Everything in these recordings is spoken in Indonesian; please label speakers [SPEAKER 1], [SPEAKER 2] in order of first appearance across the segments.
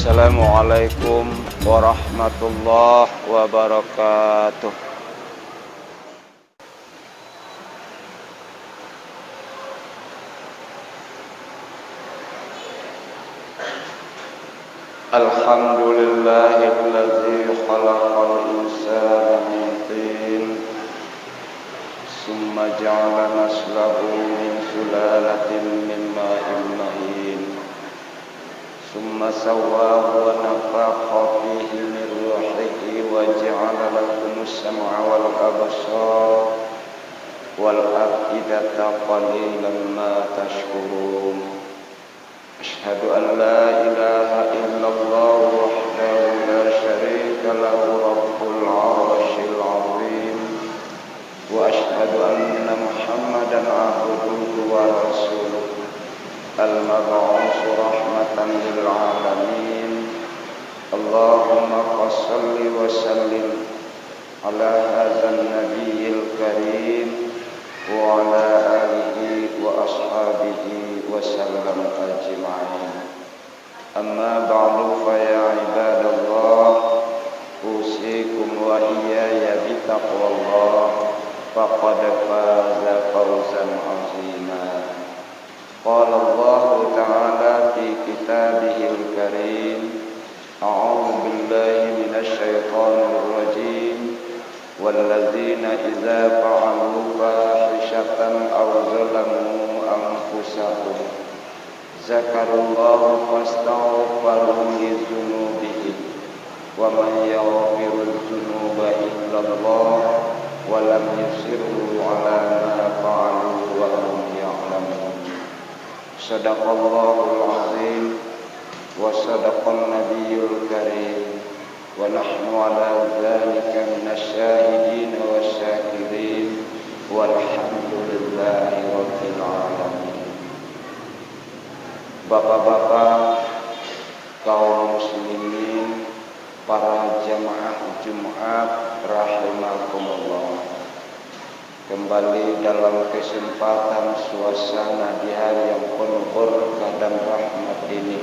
[SPEAKER 1] Assalamualaikum warahmatullahi wabarakatuh. Alhamdulillahilladzi khalaqal insana min tin summa ja'ala naslahu min sulalatin min ma'in mahin summa sawwahu wa nafakha fihi min ruhihi wa ja'ala lakumus sam'a wal absara wal af'idata qalilan ma tashkurun. Asyhadu an la ilaha illallah wahdahu la syarika lahu rabbul arsyil azim wa asyhadu anna Muhammadan abduhu wa rasuluh al-mab'uts rahmatan lil alamin. Allahumma shalli wa sallim ala hadzal nabiyil karim wa ala alihi wa ashabihi wa sallam ajma'in. Amma ba'du fa ya ibadallah, usikum wa iyaya bi taqwallah faqad faza fawzan 'azima. Qala Allah ta'ala fi kitabihil karim, a'udzu billahi minasy syaithanir rajim, walladzina idza fa'alu fahishatan aw zalamu anfusahum zakarullaha fastaghfaru li dzunubihim wa man yaghfiru dzunuba illallah wa lam yusirru 'ala ma fa'alu wa hum ya'lamun. Shadaqallahul azim wa sadaqan nabiyyul karim wa nahnu ala dzalika minasyahidin wasyakirin walhamdulillahi rabbil alamin. Bapak-bapak, kaum muslimin, para jamaah Jumat rahimakumullah, kembali dalam kesempatan suasana di hari yang penuh berkah dan rahmat ini,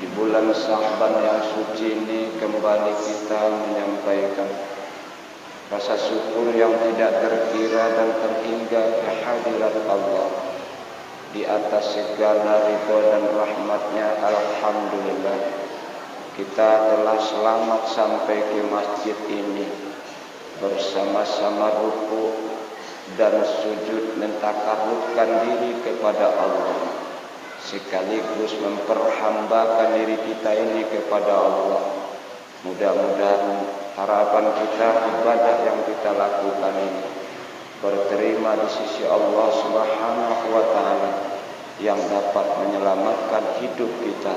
[SPEAKER 1] di bulan Sya'ban yang suci ini, kembali kita menyampaikan rasa syukur yang tidak terkira dan terhingga kehadirat Allah. Di atas segala ridho dan rahmatnya, alhamdulillah, kita telah selamat sampai ke masjid ini, bersama-sama ruku dan sujud mentakarrubkan diri kepada Allah, sekaligus memperhambakan diri kita ini kepada Allah. Mudah-mudahan harapan kita, ibadah yang kita lakukan ini berterima di sisi Allah Subhanahu wa ta'ala, yang dapat menyelamatkan hidup kita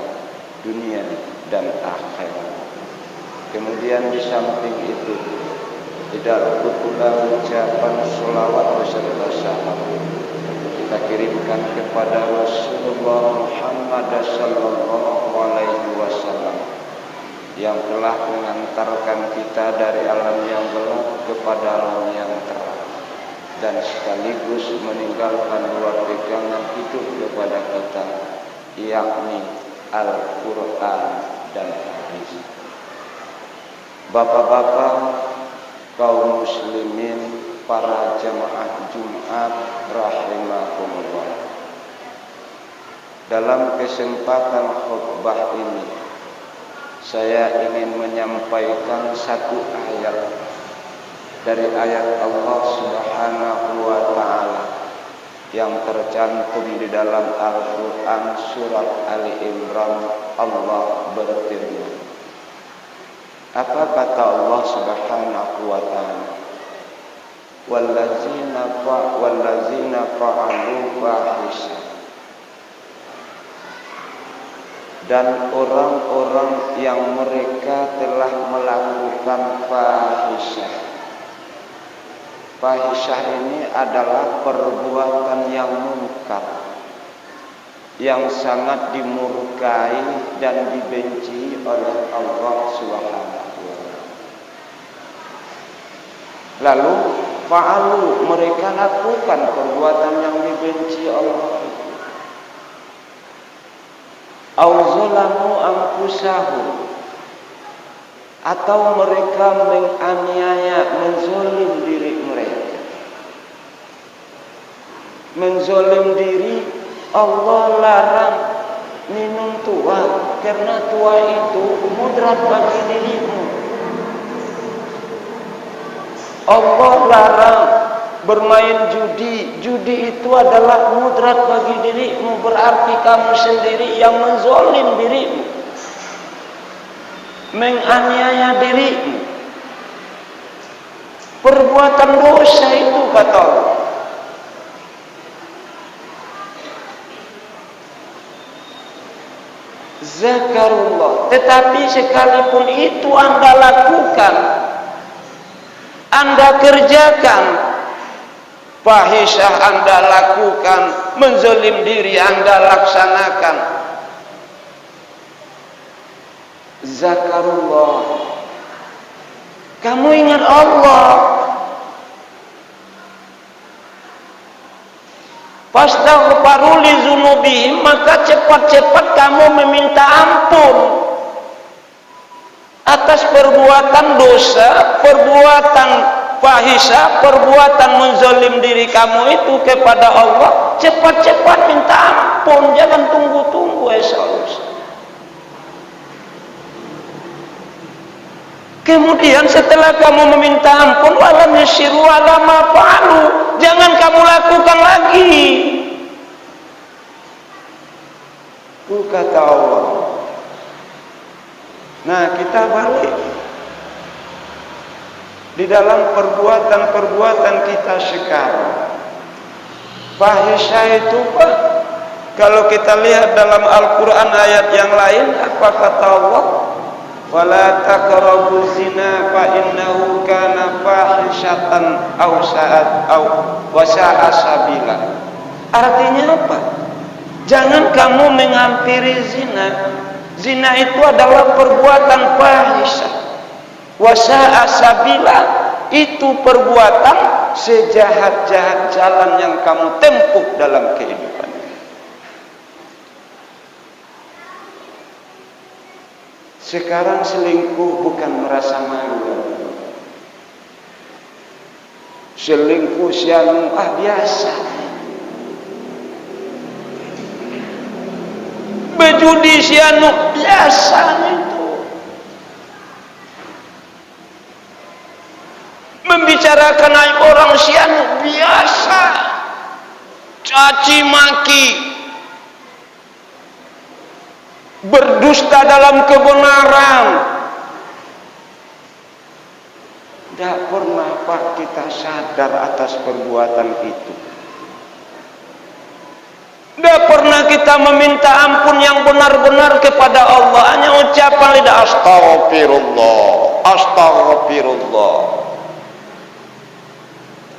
[SPEAKER 1] dunia dan akhirat. Kemudian di samping itu, tidak luput pula ucapan sholawat beserta salam kita kirimkan kepada Rasulullah Muhammad sallallahu alaihi wasallam, yang telah mengantarkan kita dari alam yang gelap kepada alam yang terang, dan sekaligus meninggalkan dua pegangan hidup kepada kita, yakni Al-Quran dan Hadis. Bapak-bapak, kaum muslimin, para jamaah Jumat rahimakumullah, dalam kesempatan khutbah ini saya ingin menyampaikan satu ayat dari ayat Allah Subhanahu wa ta'ala yang tercantum di dalam Al-Quran surat Ali Imran. Allah berfirman, apa kata Allah Subhanahu wa ta'ala? Wallazina fa'alu fahisha, dan orang-orang yang mereka telah melakukan fahisyah. Fahisyah ini adalah perbuatan yang munkar, yang sangat dimurkai dan dibenci oleh Allah Subhanahu wa ta'ala. Lalu fa'alu, mereka lakukan perbuatan yang dibenci Allah. au zalamu anfusahum, atau mereka menganiaya, menzolim diri mereka. Menzolim diri, Allah larang minum tua, karena tua itu mudarat bagi dirimu. Allah larang bermain judi, judi itu adalah mudarat bagi dirimu, berarti kamu sendiri yang menzolim dirimu, menganiaya dirimu. Perbuatan dosa itu kata Allah. Zakarullah, tetapi sekalipun itu Anda lakukan, Anda kerjakan, fahisyah Anda lakukan, menzalim diri Anda laksanakan, zakarullah, kamu ingat Allah, fastaghfiru li dzunubihim, maka cepat-cepat kamu meminta ampun atas perbuatan dosa, perbuatan fahisyah, perbuatan menzalim diri kamu itu kepada Allah. Cepat-cepat minta ampun, jangan tunggu-tunggu solusi. Kemudian setelah kamu meminta ampun, walam yusiru ala ma fa'alu, jangan kamu lakukan lagi. Kata Allah. Nah, kita balik di dalam perbuatan-perbuatan kita sekarang. Fahisyah itu Pak, kalau kita lihat dalam Al-Quran ayat yang lain, apa kata Allah? Wala taqrabu zina fa innahu kana fahishatan aw sa'at aw wa sa'a sabila. Artinya apa? Jangan kamu menghampiri zina. Zina itu adalah perbuatan fahisyah. Wa sa'a sabila, itu perbuatan sejahat-jahat jalan yang kamu tempuh dalam kehidupan. Sekarang selingkuh bukan merasa malu. Selingkuh sianu biasa. Berjudi sianu biasa itu. Membicarakan aib orang sianu biasa. Caci maki, berdusta dalam kebenaran. Tidak pernah Pak kita sadar atas perbuatan itu. Tidak pernah kita meminta ampun yang benar-benar kepada Allah. Hanya ucapan lidah, astagfirullah, astagfirullah.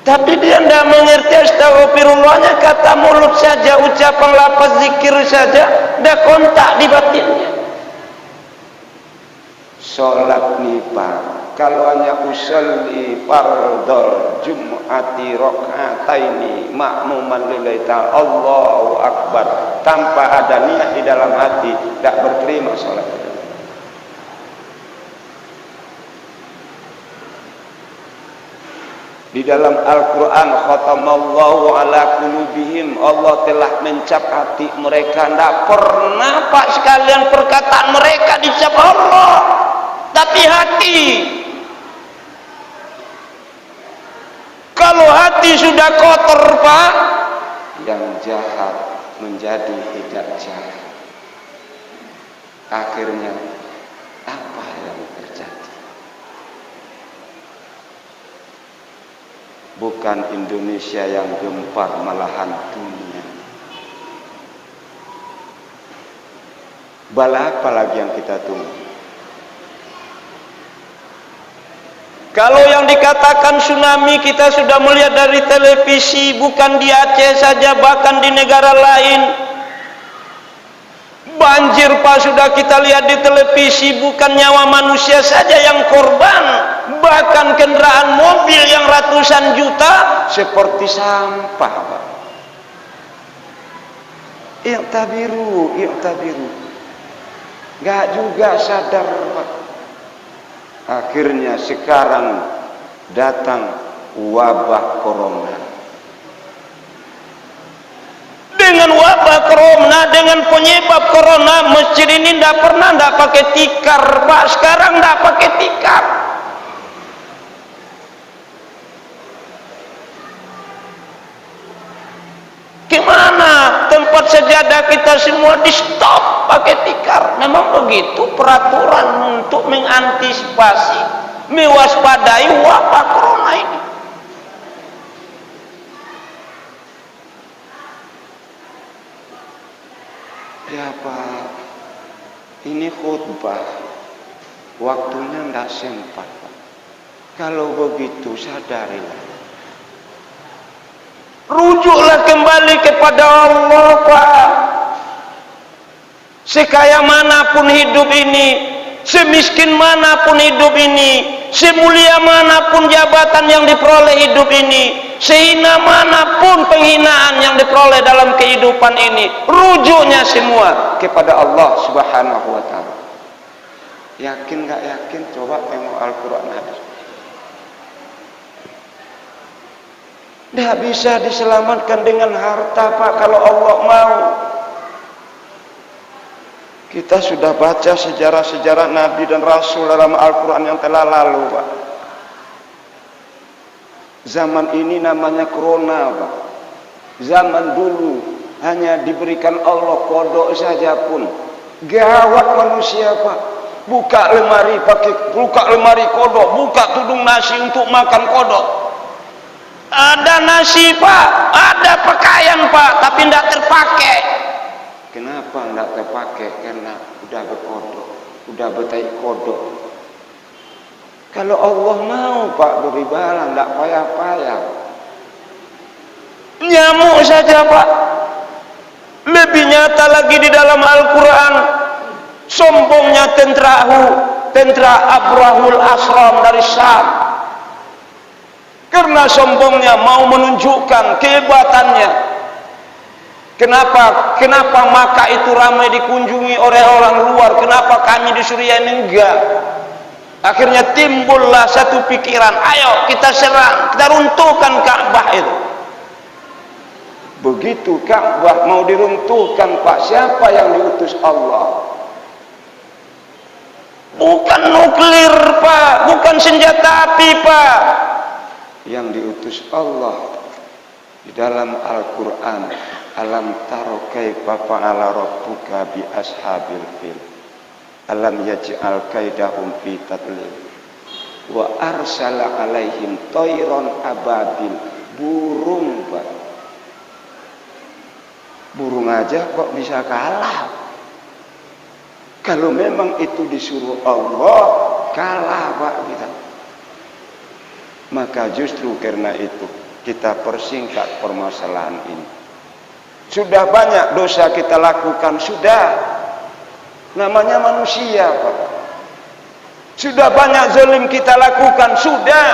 [SPEAKER 1] Tapi dia tidak mengerti astagfirullahnya kata mulut saja, ucapan lafaz zikir saja, tidak kontak di batinnya. Sholat nih Pak, kalau hanya usolli fardhol jum'ati rakaataini ma'muman lillahi ta'ala Allahu akbar, tanpa ada niat di dalam hati, tidak berterima sholat. Di dalam Al-Quran, khatamallahu ala qulubihim, Allah telah mencap hati mereka. Tidak pernah Pak sekalian perkataan mereka dicap Allah, tapi hati. Kalau hati sudah kotor Pak, yang jahat menjadi tidak jahat. Akhirnya apa yang terjadi? Bukan Indonesia yang gempar, malahan dunia. Bala apa lagi yang kita tunggu? Kalau yang dikatakan tsunami kita sudah melihat dari televisi, bukan di Aceh saja, bahkan di negara lain. Banjir Pak sudah kita lihat di televisi, bukan nyawa manusia saja yang korban, bahkan kendaraan mobil yang ratusan juta seperti sampah Pak. I'tabiru, i'tabiru. Nggak juga sadar Pak. Akhirnya sekarang datang wabah corona. Dengan wabah corona, dengan penyebab corona, masjid ini tidak pakai tikar Pak. Sekarang tidak pakai tikar. Gimana tempat sejadah kita semua di stop pakai tikar? Memang begitu peraturan untuk mengantisipasi, mewaspadai wabah corona ini. Ya Pak, ini khutbah, waktunya tidak sempat Pak. Kalau begitu sadarilah, rujuklah kembali kepada Allah Pak. Sekaya manapun hidup ini, semiskin manapun hidup ini, semulia manapun jabatan yang diperoleh hidup ini, sehina manapun penghinaan yang diperoleh dalam kehidupan ini, rujuknya semua kepada Allah Subhanahu wa ta'ala. Yakin gak yakin? Coba tengok Al-Quran hadis. Tidak bisa diselamatkan dengan harta Pak, kalau Allah mau. Kita sudah baca sejarah-sejarah Nabi dan Rasul dalam Al-Quran yang telah lalu Pak. Zaman ini namanya corona Pak. Zaman dulu hanya diberikan Allah kodok saja pun gawat manusia Pak. Buka lemari kodok, buka tudung nasi untuk makan kodok. Ada nasi Pak, ada pakaian Pak, tapi tidak terpakai. Kenapa tidak terpakai? Karena udah berkodok, udah betai kodok. Kalau Allah mau Pak beri bala, tidak payah-payah. Nyamuk saja Pak. Lebih nyata lagi di dalam Al-Quran, sombongnya tentara Abrahul Asram dari Syam. Karena sombongnya mau menunjukkan kehebatannya. Kenapa Makkah itu ramai dikunjungi oleh orang luar? Kenapa kami di Suriah ini enggak? Akhirnya timbullah satu pikiran, ayo kita serang, kita runtuhkan Ka'bah itu. Begitu Ka'bah mau diruntuhkan Pak, siapa yang diutus Allah? Bukan nuklir Pak, bukan senjata api Pak. Yang diutus Allah di dalam Al-Quran, alam taro kaifa fa'ala rabbuka bi ashabil fil alam yaj'al kaidahum fi tadlil wa arsala alaihim tayran ababil. Burung Pak, burung aja kok bisa kalah. Kalau memang itu disuruh Allah, kalah Pak kita. Maka justru karena itu kita persingkat permasalahan ini. Sudah banyak dosa kita lakukan, sudah. Namanya manusia Pak. Sudah banyak zalim kita lakukan, sudah.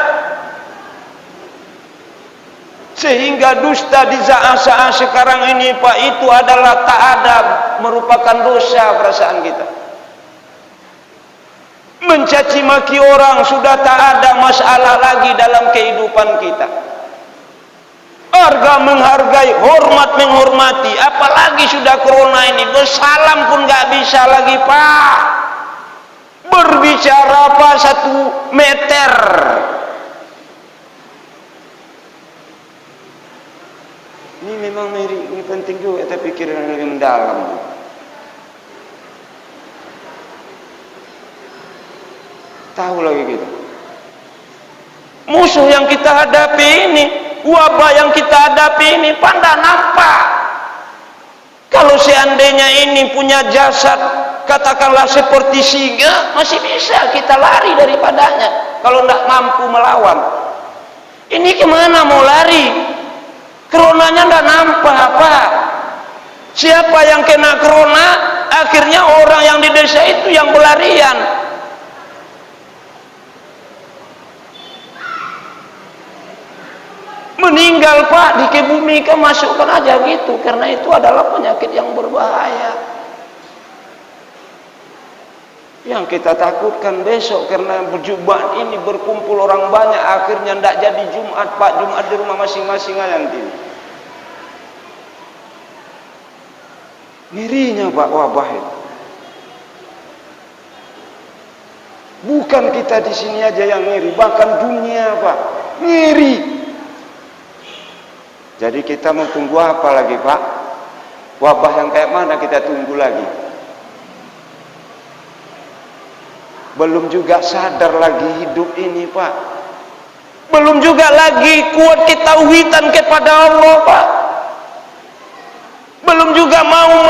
[SPEAKER 1] Sehingga dusta di saat-saat sekarang ini Pak, itu adalah tak ada, merupakan dosa perasaan kita. Mencaci maki orang sudah tak ada masalah lagi dalam kehidupan kita. Harga menghargai, hormat menghormati, apalagi sudah corona ini, bersalam pun gak bisa lagi Pak. Berbicara Pak 1 meter. Ini memang ini penting juga, tapi pikiran yang mendalam. Tahu lagi kita, musuh yang kita hadapi ini, wabah yang kita hadapi ini, pandang nampak. Kalau seandainya ini punya jasad, katakanlah seperti singa, masih bisa kita lari daripadanya. Kalau tidak mampu melawan, ini kemana mau lari? Coronanya tidak nampak apa. Siapa yang kena corona? Akhirnya orang yang di desa itu yang berlarian. Meninggal Pak, dikebumikan, masukkan aja gitu, karena itu adalah penyakit yang berbahaya. Yang kita takutkan besok karena Jumat ini berkumpul orang banyak, akhirnya tidak jadi Jumat, Pak. Jumat di rumah masing-masing aja nanti. Ngirinya Pak wabah itu. Bukan kita di sini aja yang ngiri, bahkan dunia Pak ngiri. Jadi kita mau tunggu apa lagi Pak? Wabah yang kayak mana kita tunggu lagi? Belum juga sadar lagi hidup ini Pak. Belum juga lagi kuat ketauhidan kepada Allah Pak. Belum juga mau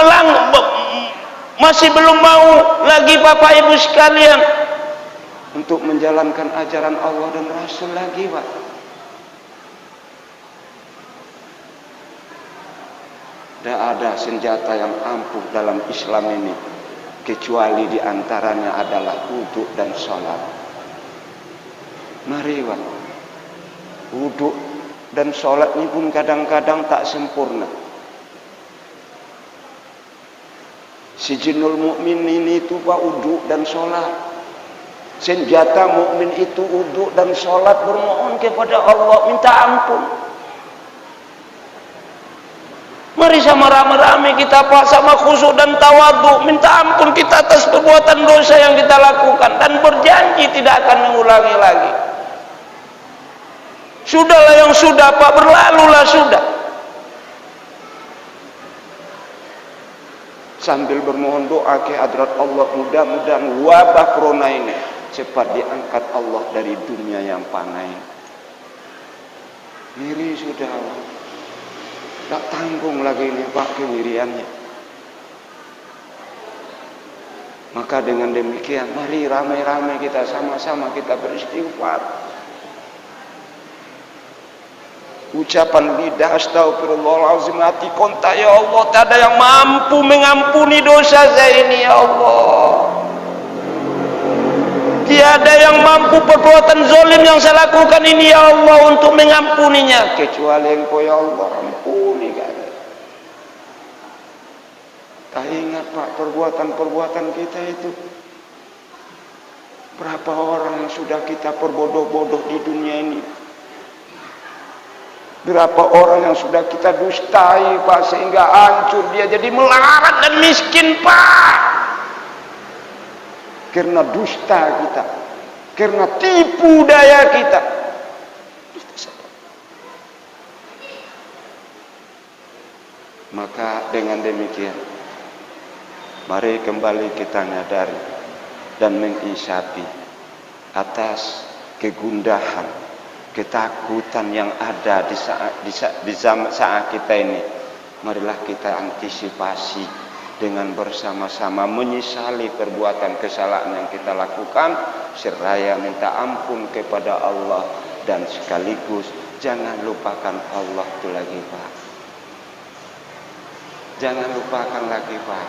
[SPEAKER 1] masih belum mau lagi Bapak Ibu sekalian untuk menjalankan ajaran Allah dan Rasul lagi Pak. Tidak ada senjata yang ampuh dalam Islam ini kecuali diantaranya adalah wudhu dan sholat. Mari Pak, wudhu dan sholat ini pun kadang-kadang tak sempurna. Sijinul mukmin ini itu Pak wudhu dan sholat. Senjata mukmin itu wudhu dan sholat, bermohon kepada Allah, minta ampun. Mari sama rame-rame kita Pak, sama khusyuk dan tawadhu, minta ampun kita atas perbuatan dosa yang kita lakukan dan berjanji tidak akan mengulangi lagi. Sudahlah yang sudah Pak, berlalulah sudah. Sambil bermohon doa ke hadrat Allah, mudah-mudahan wabah corona ini cepat diangkat Allah dari dunia yang panai. Ngiri sudah, tak tanggung lagi ini Pak kewiriannya. Maka dengan demikian, mari ramai-ramai kita sama-sama kita beristighfar. Ucapan lidah astagfirullahaladzim, hati kontak, ya Allah, tak ada yang mampu mengampuni dosa saya ini ya Allah. Tiada yang mampu perbuatan zalim yang saya lakukan ini ya Allah untuk mengampuninya kecuali Engkau ya Allah. Ampuni kan. Tak ingat Pak perbuatan-perbuatan kita itu. Berapa orang yang sudah kita perbodoh-bodoh di dunia ini. Berapa orang yang sudah kita dustai Pak sehingga hancur dia jadi melarat dan miskin Pak. Karena dusta kita, karena tipu daya kita. Maka dengan demikian, mari kembali kita nyadari dan menginsafi atas kegundahan, ketakutan yang ada di saat kita ini. Marilah kita antisipasi dengan bersama-sama menyesali perbuatan kesalahan yang kita lakukan, seraya minta ampun kepada Allah, dan sekaligus jangan lupakan Allah itu lagi Pak. Jangan lupakan lagi Pak.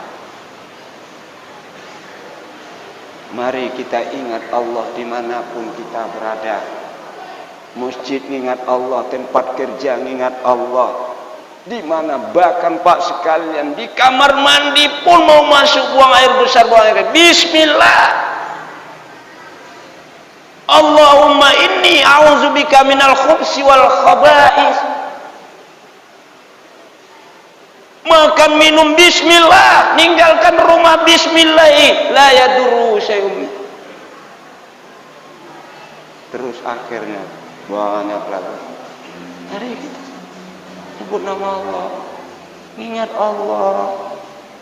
[SPEAKER 1] Mari kita ingat Allah dimanapun kita berada. Masjid ingat Allah, tempat kerja ingat Allah. Di mana bahkan Pak sekalian di kamar mandi pun mau masuk buang air besar, buang air, bismillah. Allahumma inni a'udzubika minal khubsi wal khaba'is. Makan minum bismillah, ninggalkan rumah bismillah, la yadurru syai'un. Terus akhirnya banyak lagi. Mari kita sebut nama Allah, ingat Allah,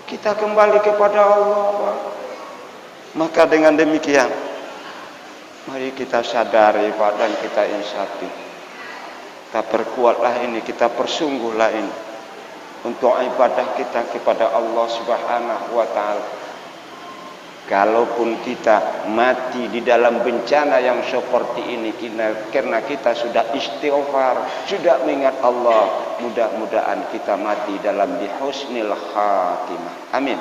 [SPEAKER 1] kita kembali kepada Allah. Maka dengan demikian, mari kita sadari Pak dan kita insafi. Kita perkuatlah ini, kita persungguhlah ini untuk ibadah kita kepada Allah Subhanahu wa Ta'ala. Kalaupun kita mati di dalam bencana yang seperti ini karena kita sudah istighfar, sudah mengingat Allah, mudah-mudahan kita mati dalam bihusnil khatimah. Amin.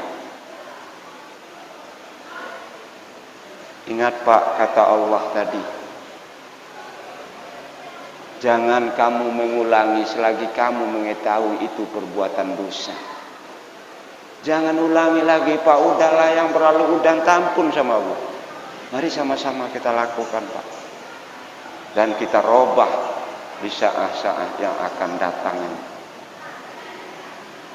[SPEAKER 1] Ingat Pak kata Allah tadi, jangan kamu mengulangi selagi kamu mengetahui itu perbuatan dosa. Jangan ulangi lagi Pak, udahlah yang berlalu udah tampun sama Allah. Mari sama-sama kita lakukan Pak. Dan kita robah di saat-saat yang akan datang ini.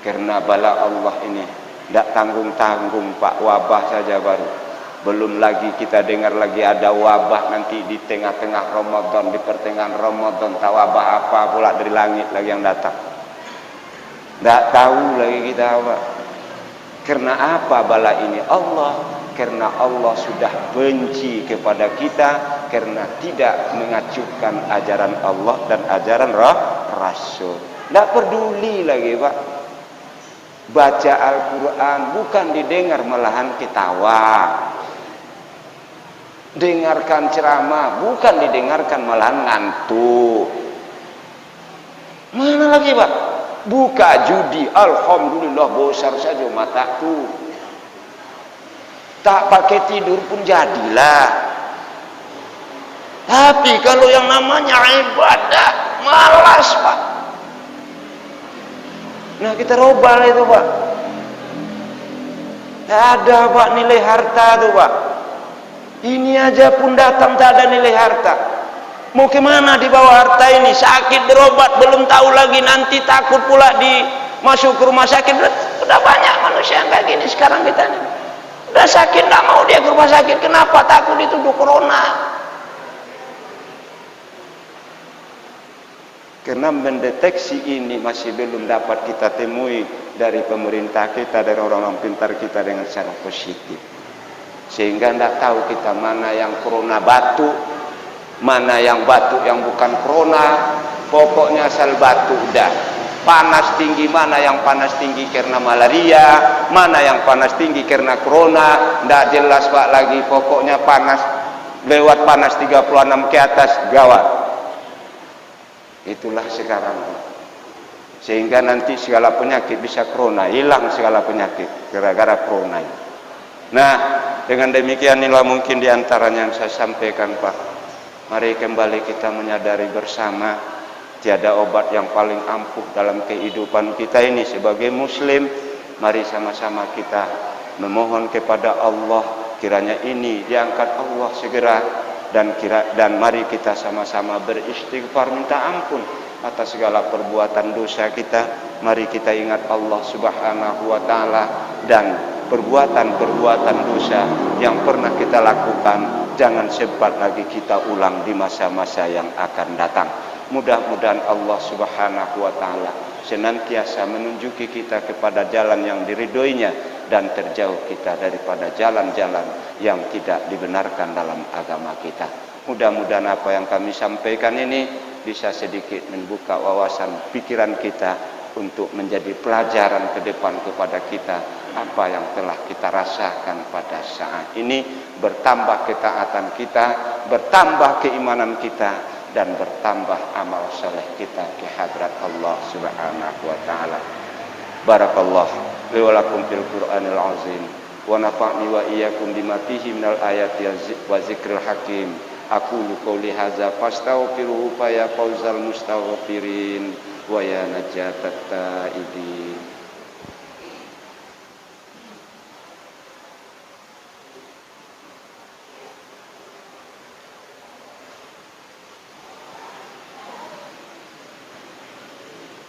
[SPEAKER 1] Karena bala Allah ini tidak tanggung-tanggung Pak, wabah saja baru. Belum lagi kita dengar lagi ada wabah nanti di tengah-tengah Ramadan, di pertengahan Ramadan, tak wabah apa pula dari langit lagi yang datang. Tidak tahu lagi kita apa. Karena apa bala ini? Allah. Karena Allah sudah benci kepada kita karena tidak mengacukan ajaran Allah dan ajaran Rasul. Tidak peduli lagi Pak. Baca Al-Quran bukan didengar malahan ketawa. Dengarkan ceramah bukan didengarkan malahan ngantuk. Mana lagi Pak? Buka judi, alhamdulillah bosar saja mataku. Tak pakai tidur pun jadilah. Tapi kalau yang namanya ibadah malas Pak. Nah kita robal itu Pak. Ada Pak nilai harta tuh Pak. Ini aja pun datang tak ada nilai harta. Mau kemana dibawa harta ini? Sakit berobat belum tahu lagi, nanti takut pula masuk ke rumah sakit. Udah banyak manusia yang kayak gini sekarang kita nih. Udah sakit tak mau dia ke rumah sakit. Kenapa? Takut dituduh corona. Karena mendeteksi ini masih belum dapat kita temui dari pemerintah kita, dari orang-orang pintar kita dengan secara positif. Sehingga tidak tahu kita mana yang corona batuk, mana yang batuk yang bukan corona. Pokoknya asal batuk udah. Panas tinggi, mana yang panas tinggi karena malaria, mana yang panas tinggi karena corona, tidak jelas Pak lagi. Pokoknya panas, lewat panas 36 ke atas gawat. Itulah sekarang. Sehingga nanti segala penyakit bisa corona, hilang segala penyakit gara-gara corona ini. Nah, dengan demikian inilah mungkin diantaranya yang saya sampaikan Pak. Mari kembali kita menyadari bersama tiada obat yang paling ampuh dalam kehidupan kita ini sebagai muslim. Mari sama-sama kita memohon kepada Allah kiranya ini diangkat Allah segera, dan mari kita sama-sama beristighfar minta ampun atas segala perbuatan dosa kita. Mari kita ingat Allah Subhanahu wa taala dan perbuatan-perbuatan dosa yang pernah kita lakukan jangan sempat lagi kita ulang di masa-masa yang akan datang. Mudah-mudahan Allah Subhanahu wa taala senantiasa menunjuki kita kepada jalan yang diridhoinya dan terjauh kita daripada jalan-jalan yang tidak dibenarkan dalam agama kita. Mudah-mudahan apa yang kami sampaikan ini bisa sedikit membuka wawasan pikiran kita untuk menjadi pelajaran ke depan kepada kita apa yang telah kita rasakan pada saat ini. Bertambah ketaatan kita, bertambah keimanan kita, dan bertambah amal soleh kita ke hadrat Allah Subhanahu wa taala. Barakallah li wa lakum fil Qur'anil azim wa nafa'ni wa iyyakum bima fihi minal ayati wa zikril hakim. Aqulu qouli hadza fastaghfiruhu fa ya fawzal mustaghfirin wa ya najatat taibin.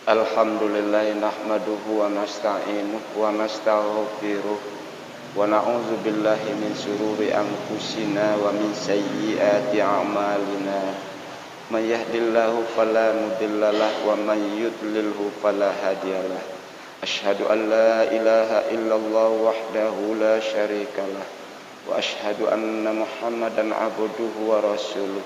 [SPEAKER 1] Alhamdulillah nahmaduhu wa nasta'inuhu wa nastaghfiruh wa na'udzu billahi min shururi anfusina wa min sayyiati a'malina. May yahdihillahu fala mudhillalah wa may yudlilhu fala hadiyalah. Asyhadu an la ilaha illallah wahdahu la syarikalah wa asyhadu anna Muhammadan abduhu wa rasuluh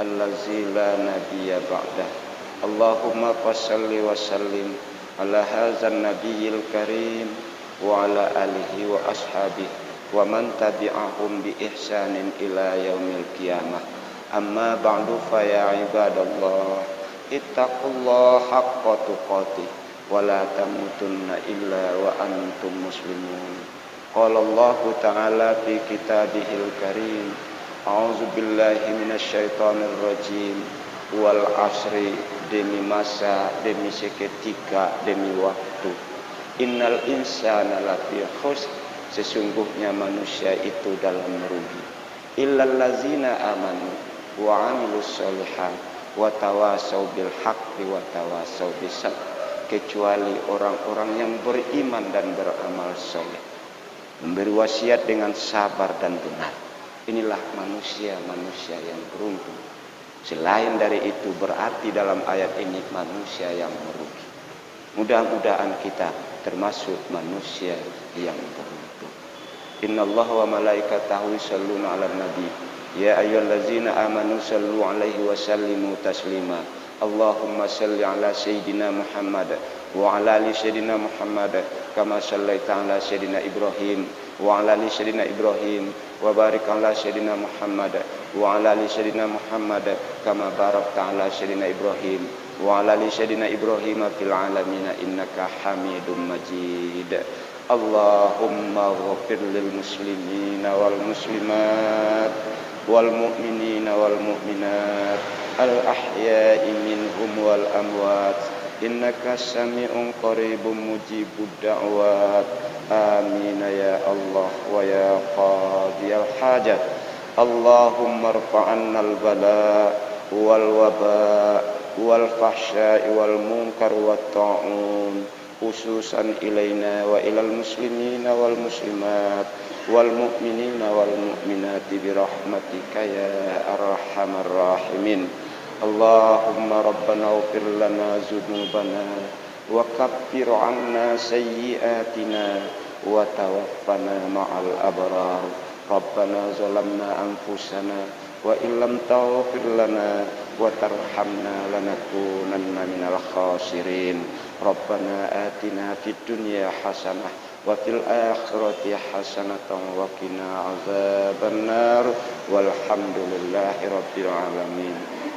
[SPEAKER 1] allazi la nabiyya ba'dah. Allahumma fassalli wa sallim ala hadzal nabiyil karim wa ala alihi wa ashabihi wa man tabi'ahum bi ihsanin ila yaumil qiyamah. Amma ba'du fa ya ibadallah ittaqullaha haqqa tuqatih wa la tamutunna illa wa antum muslimun. Qala Allah ta'ala fi kitabihil karim a'udzu billahi minasy syaithanir rajim wal asri, demi masa, demi seketika, demi waktu. Innal insana lafi khusr, sesungguhnya manusia itu dalam merugi. Illal ladzina amanu wa 'amilus sholihat wa tawasau bil haqqi wa tawasau bis sabr, kecuali orang-orang yang beriman dan beramal soleh, memberi wasiat dengan sabar dan benar. Inilah manusia-manusia yang beruntung. Selain dari itu berarti dalam ayat ini manusia yang merugi. Mudah-mudahan kita termasuk manusia yang beruntung. Innallaha wa malaikatahu yusholluna 'alan nabi ya ayyuhallazina amanu shallu 'alaihi wa sallimu taslima. Allahumma shalli 'ala sayyidina Muhammad wa 'ala ali sayyidina Muhammad kama shallaita 'ala sayyidina Ibrahim wa 'ala ali sayyidina Ibrahim wa barik 'ala sayyidina Muhammad wa 'ala ali sayyidina Muhammad kama barakta 'ala sayyidina Ibrahim wa 'ala ali sayyidina Ibrahim fil 'alamin innaka Hamidum Majid. Allahumma ighfir lil muslimina wal muslimat wal mu'minina wal mu'minat al ahya'i minhum wal amwat innaka sami'un qaribun mujibud da'wat. Amin ya Allah wa ya qadiyal hajat. Allahumma irfa'anna al bala wal waba wal fahsya'i wal munkar wat ta'un khususan ilaina wa ilal muslimina wal muslimat wal mu'minina wal mu'minati bi rahmatika ya arhamar rahimin. Allahumma rabbana ighfir lana dzunubana wa kaffir 'anna sayyi'atina wa tawaffana ma'al abrar. Rabbana zalamna anfusana wa illam taghfir lana wa tarhamna lanakunanna minal khasirin. Rabbana atina fid dunya hasanah wa fil akhirati hasanatan wa qina azabannar walhamdulillahi rabbil alamin.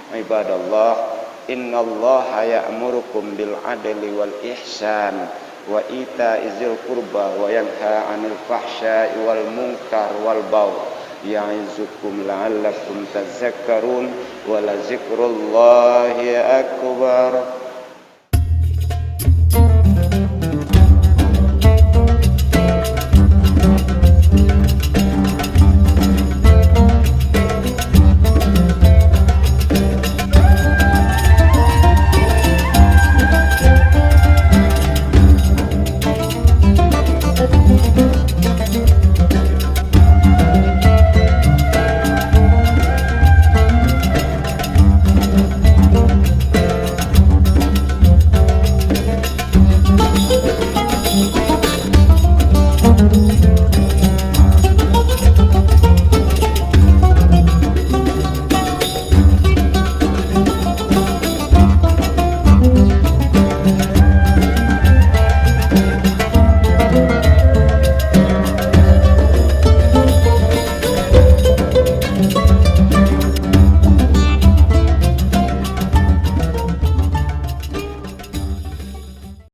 [SPEAKER 1] Ibadallah, innallaha ya'murukum bil adli wal ihsan wa ita'iz dzil qurba wa yanha 'anil fahsya'i wal munkar wal baghi ya'izukum la'allakum tadhakkarun wa la dzikrullahi akbar.